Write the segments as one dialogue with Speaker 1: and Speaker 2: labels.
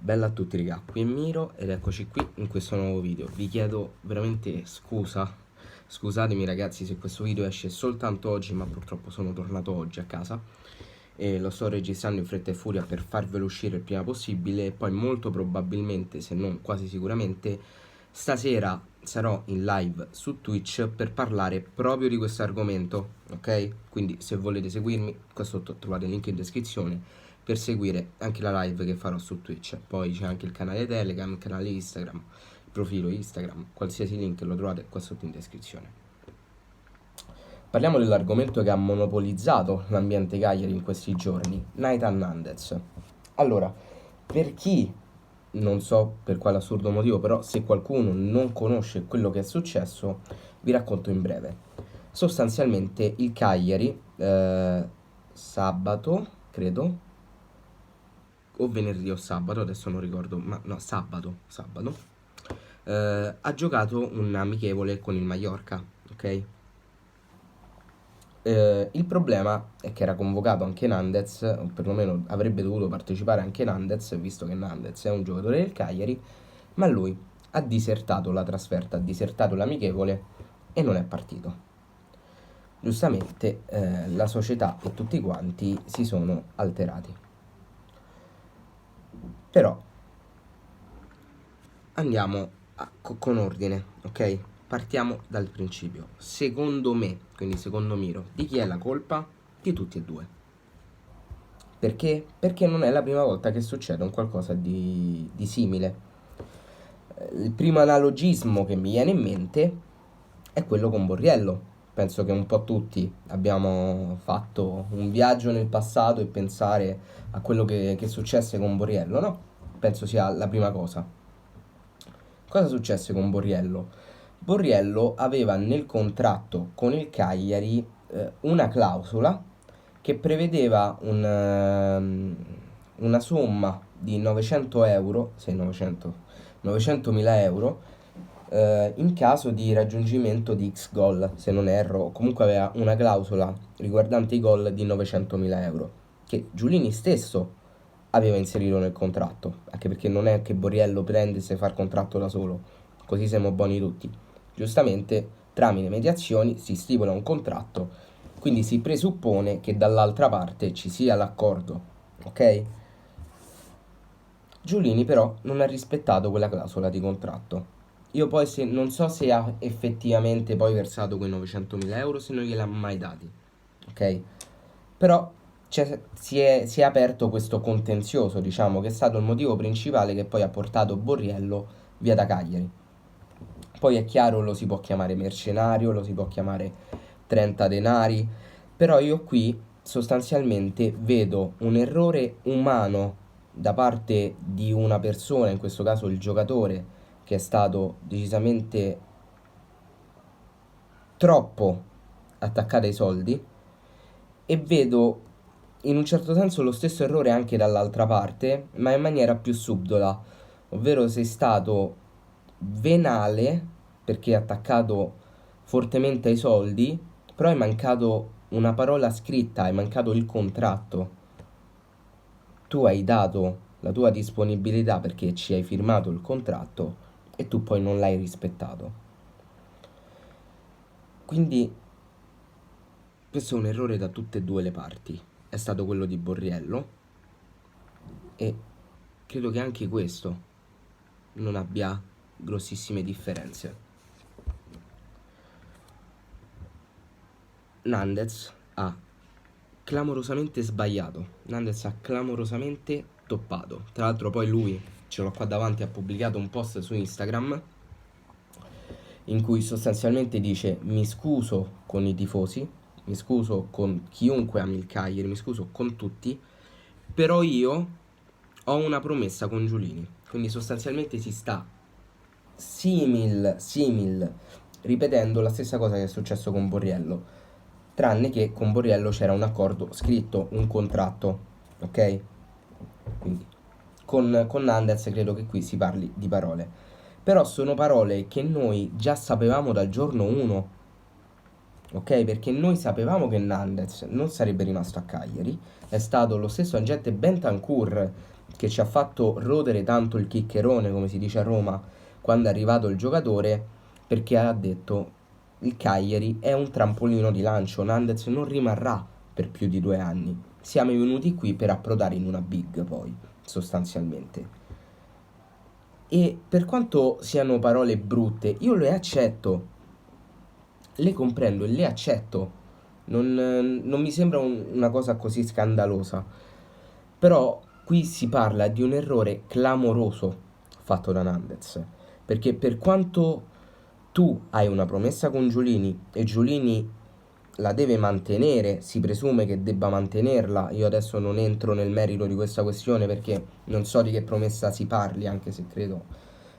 Speaker 1: Bella a tutti raga, qui è Miro ed eccoci qui in questo nuovo video. Vi chiedo veramente scusatemi ragazzi se questo video esce soltanto oggi, ma purtroppo sono tornato oggi a casa e lo sto registrando in fretta e furia per farvelo uscire il prima possibile. E poi molto probabilmente, se non quasi sicuramente, stasera sarò in live su Twitch per parlare proprio di questo argomento, ok? Quindi se volete seguirmi, qua sotto trovate il link in descrizione per seguire anche la live che farò su Twitch. Poi c'è anche il canale Telegram, il canale Instagram, il profilo Instagram, qualsiasi link lo trovate qua sotto in descrizione. Parliamo dell'argomento che ha monopolizzato l'ambiente Cagliari in questi giorni, Nathan Nandez. Allora, per chi, non so per quale assurdo motivo, però se qualcuno non conosce quello che è successo, vi racconto in breve. Sostanzialmente il Cagliari, sabato, credo, o venerdì o sabato, adesso non ricordo, ma no, sabato, ha giocato un amichevole con il Mallorca, ok? Il problema è che era convocato anche Nandez, o perlomeno avrebbe dovuto partecipare anche Nandez, visto che Nandez è un giocatore del Cagliari, ma lui ha disertato la trasferta, ha disertato l'amichevole e non è partito. Giustamente la società e tutti quanti si sono alterati. Però andiamo con ordine, ok? Partiamo dal principio. Secondo me, quindi secondo Miro, di chi è la colpa? Di tutti e due. Perché? Perché non è la prima volta che succede un qualcosa di simile. Il primo analogismo che mi viene in mente è quello con Borriello. Penso che un po' tutti abbiamo fatto un viaggio nel passato e pensare a quello che successe con Borriello, no? Penso sia la prima cosa. Cosa successe con Borriello? Borriello aveva nel contratto con il Cagliari una clausola che prevedeva una somma di 900 euro, se 900.000 euro, in caso di raggiungimento di X gol, se non erro. Comunque aveva una clausola riguardante i gol di 900.000 euro, che Giulini stesso aveva inserito nel contratto, anche perché non è che Borriello prende e si fa il contratto da solo, così siamo buoni tutti. Giustamente, tramite mediazioni si stipula un contratto, quindi si presuppone che dall'altra parte ci sia l'accordo, ok? Giulini però non ha rispettato quella clausola di contratto. Io poi non so se ha effettivamente poi versato quei 900.000 euro, se non gliel'ha mai dati, ok? Però si è aperto questo contenzioso, diciamo, che è stato il motivo principale che poi ha portato Borriello via da Cagliari. Poi è chiaro, lo si può chiamare mercenario, lo si può chiamare 30 denari, però io qui sostanzialmente vedo un errore umano da parte di una persona, in questo caso il giocatore, che è stato decisamente troppo attaccato ai soldi, e vedo in un certo senso lo stesso errore anche dall'altra parte, ma in maniera più subdola, ovvero sei stato venale perché hai attaccato fortemente ai soldi, però hai mancato una parola scritta, hai mancato il contratto. Tu hai dato la tua disponibilità perché ci hai firmato il contratto e tu poi non l'hai rispettato. Quindi questo è un errore da tutte e due le parti. È stato quello di Borriello e credo che anche questo non abbia grossissime differenze. Nandez ha clamorosamente sbagliato. Nandez ha clamorosamente toppato. Tra l'altro poi lui, ce l'ho qua davanti, ha pubblicato un post su Instagram in cui sostanzialmente dice: mi scuso con i tifosi, mi scuso con chiunque ami il Cagliari, mi scuso con tutti, però io ho una promessa con Giulini. Quindi sostanzialmente si sta simil ripetendo la stessa cosa che è successo con Borriello, tranne che con Borriello c'era un accordo scritto, un contratto, ok? Quindi con Nandez credo che qui si parli di parole, però sono parole che noi già sapevamo dal giorno 1, ok? Perché noi sapevamo che Nandez non sarebbe rimasto a Cagliari, è stato lo stesso agente Bentancur che ci ha fatto rodere tanto il chiccherone, come si dice a Roma, quando è arrivato il giocatore, perché ha detto il Cagliari è un trampolino di lancio, Nandez non rimarrà per più di 2 anni. Siamo venuti qui per approdare in una big poi, sostanzialmente. E per quanto siano parole brutte, io le accetto, le comprendo e le accetto. Non mi sembra una cosa così scandalosa. Però qui si parla di un errore clamoroso fatto da Nandez. Perché per quanto tu hai una promessa con Giulini e Giulini la deve mantenere, si presume che debba mantenerla. Io adesso non entro nel merito di questa questione perché non so di che promessa si parli, anche se credo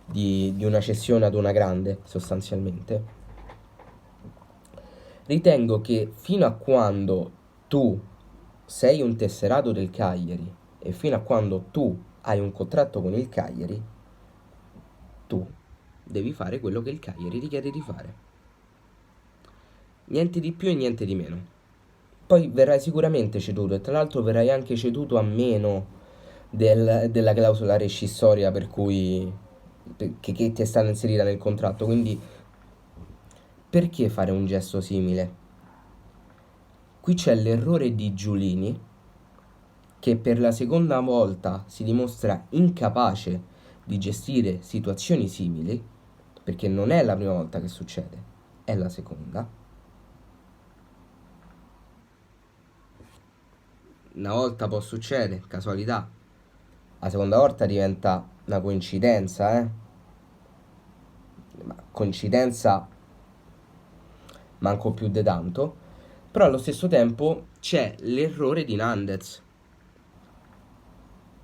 Speaker 1: di una cessione ad una grande, sostanzialmente. Ritengo che fino a quando tu sei un tesserato del Cagliari e fino a quando tu hai un contratto con il Cagliari, tu devi fare quello che il Cagliari ti chiede di fare. Niente di più e niente di meno. Poi verrai sicuramente ceduto e tra l'altro verrai anche ceduto a meno della clausola rescissoria per cui che ti è stata inserita nel contratto. Quindi perché fare un gesto simile? Qui c'è l'errore di Giulini che per la seconda volta si dimostra incapace di gestire situazioni simili, perché non è la prima volta che succede, è la seconda. Una volta può succedere, casualità. La seconda volta diventa una coincidenza, Ma coincidenza manco più di tanto. Però allo stesso tempo c'è l'errore di Nandez.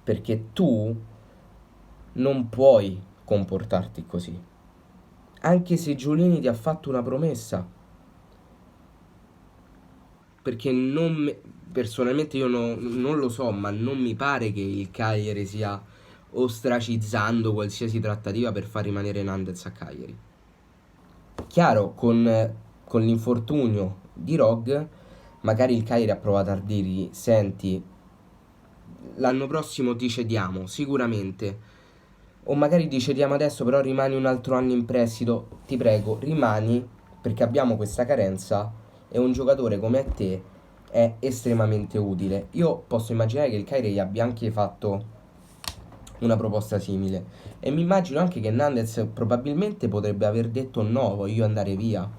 Speaker 1: Perché tu non puoi comportarti così. Anche se Giulini ti ha fatto una promessa. Perché personalmente io non lo so, ma non mi pare che il Cagliari sia ostracizzando qualsiasi trattativa per far rimanere Nandez a Cagliari. Chiaro, con l'infortunio di Rog, magari il Cagliari ha provato a dirgli, senti, l'anno prossimo ti cediamo, sicuramente. O magari ti cediamo adesso, però rimani un altro anno in prestito. Ti prego, rimani, perché abbiamo questa carenza e un giocatore come te è estremamente utile. Io posso immaginare che il Cagliari gli abbia anche fatto una proposta simile. E mi immagino anche che Nandez probabilmente potrebbe aver detto no, voglio andare via.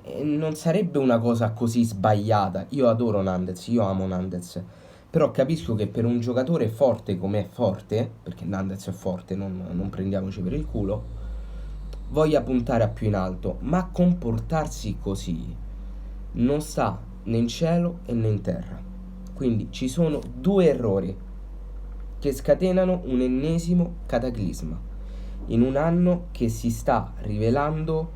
Speaker 1: E non sarebbe una cosa così sbagliata. Io adoro Nandez, io amo Nandez. Però capisco che per un giocatore forte come è forte, perché Nandez è forte, non prendiamoci per il culo, voglia puntare a più in alto. Ma comportarsi così non sta né in cielo e né in terra. Quindi ci sono due errori che scatenano un ennesimo cataclisma in un anno che si sta rivelando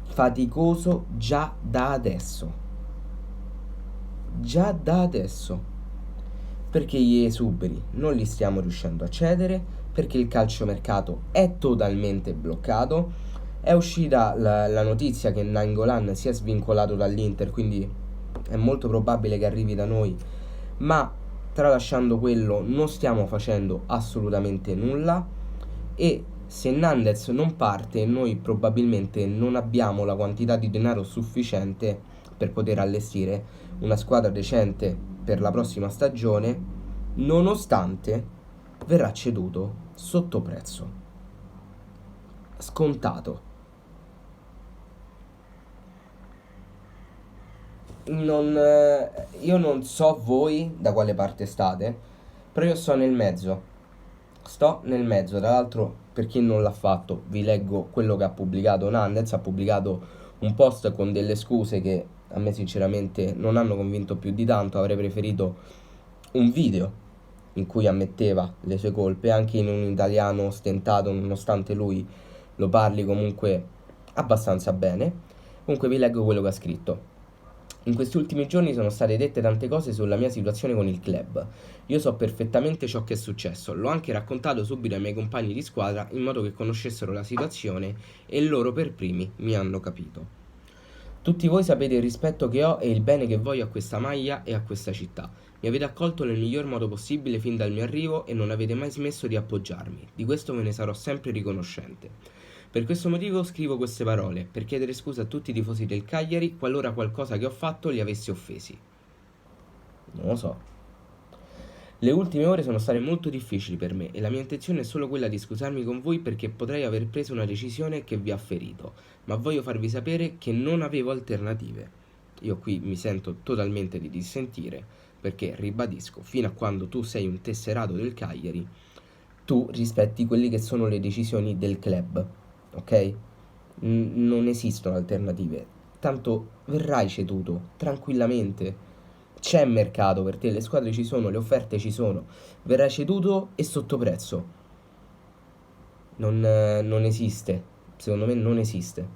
Speaker 1: faticoso già da adesso. Già da adesso. Perché gli esuberi non li stiamo riuscendo a cedere, perché il calciomercato è totalmente bloccato. È uscita la notizia che Nainggolan si è svincolato dall'Inter, quindi è molto probabile che arrivi da noi, ma tralasciando quello non stiamo facendo assolutamente nulla e se Nandez non parte noi probabilmente non abbiamo la quantità di denaro sufficiente per poter allestire una squadra decente per la prossima stagione, nonostante verrà ceduto sotto prezzo. Scontato. Io non so voi da quale parte state, però io sto nel mezzo. Sto nel mezzo, tra l'altro per chi non l'ha fatto vi leggo quello che ha pubblicato Nandez, ha pubblicato un post con delle scuse che a me sinceramente non hanno convinto più di tanto, avrei preferito un video in cui ammetteva le sue colpe, anche in un italiano stentato, nonostante lui lo parli comunque abbastanza bene. Comunque vi leggo quello che ha scritto. In questi ultimi giorni sono state dette tante cose sulla mia situazione con il club. Io so perfettamente ciò che è successo, l'ho anche raccontato subito ai miei compagni di squadra in modo che conoscessero la situazione e loro per primi mi hanno capito. Tutti voi sapete il rispetto che ho e il bene che voglio a questa maglia e a questa città. Mi avete accolto nel miglior modo possibile fin dal mio arrivo e non avete mai smesso di appoggiarmi. Di questo ve ne sarò sempre riconoscente. Per questo motivo scrivo queste parole, per chiedere scusa a tutti i tifosi del Cagliari qualora qualcosa che ho fatto li avessi offesi. Non lo so. Le ultime ore sono state molto difficili per me e la mia intenzione è solo quella di scusarmi con voi perché potrei aver preso una decisione che vi ha ferito, ma voglio farvi sapere che non avevo alternative. Io qui mi sento totalmente di dissentire perché, ribadisco, fino a quando tu sei un tesserato del Cagliari, tu rispetti quelle che sono le decisioni del club, ok? Non esistono alternative. Tanto verrai ceduto tranquillamente. C'è mercato per te, le squadre ci sono, le offerte ci sono. Verrai ceduto e sotto prezzo. Non esiste. Secondo me non esiste.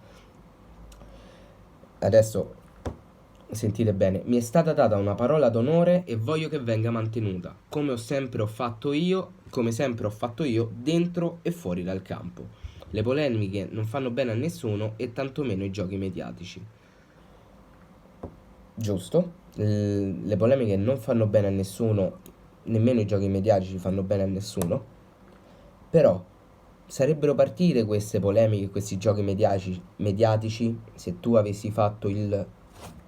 Speaker 1: Adesso sentite bene, mi è stata data una parola d'onore e voglio che venga mantenuta, come sempre ho fatto io, dentro e fuori dal campo. Le polemiche non fanno bene a nessuno e tantomeno i giochi mediatici. Giusto? Le polemiche non fanno bene a nessuno, nemmeno i giochi mediatici fanno bene a nessuno. Però sarebbero partite queste polemiche, questi giochi mediatici se tu avessi fatto il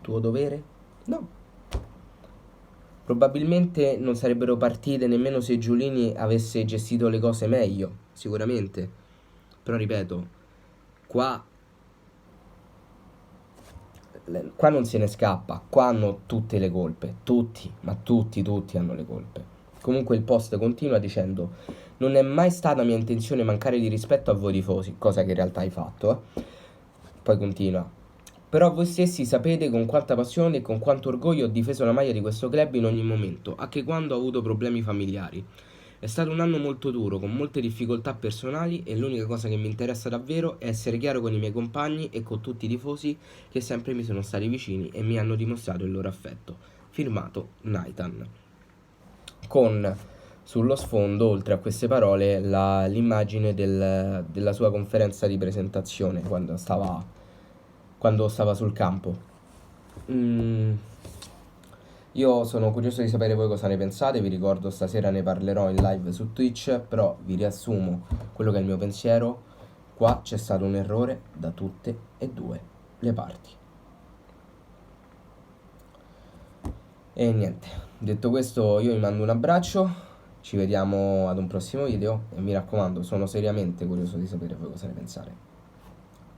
Speaker 1: tuo dovere? No. Probabilmente non sarebbero partite nemmeno se Giulini avesse gestito le cose meglio, sicuramente. Però ripeto, qua non se ne scappa, qua hanno tutte le colpe, tutti, ma tutti hanno le colpe. Comunque il post continua dicendo: non è mai stata mia intenzione mancare di rispetto a voi tifosi, cosa che in realtà hai fatto. Poi continua: però voi stessi sapete con quanta passione e con quanto orgoglio ho difeso la maglia di questo club in ogni momento, anche quando ho avuto problemi familiari. È stato un anno molto duro, con molte difficoltà personali e l'unica cosa che mi interessa davvero è essere chiaro con i miei compagni e con tutti i tifosi che sempre mi sono stati vicini e mi hanno dimostrato il loro affetto. Firmato Naitan. Con sullo sfondo, oltre a queste parole, l'immagine della sua conferenza di presentazione quando stava sul campo. Io sono curioso di sapere voi cosa ne pensate, vi ricordo stasera ne parlerò in live su Twitch, però vi riassumo quello che è il mio pensiero. Qua c'è stato un errore da tutte e due le parti. E niente, detto questo io vi mando un abbraccio, ci vediamo ad un prossimo video e mi raccomando, sono seriamente curioso di sapere voi cosa ne pensate.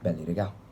Speaker 1: Belli regà.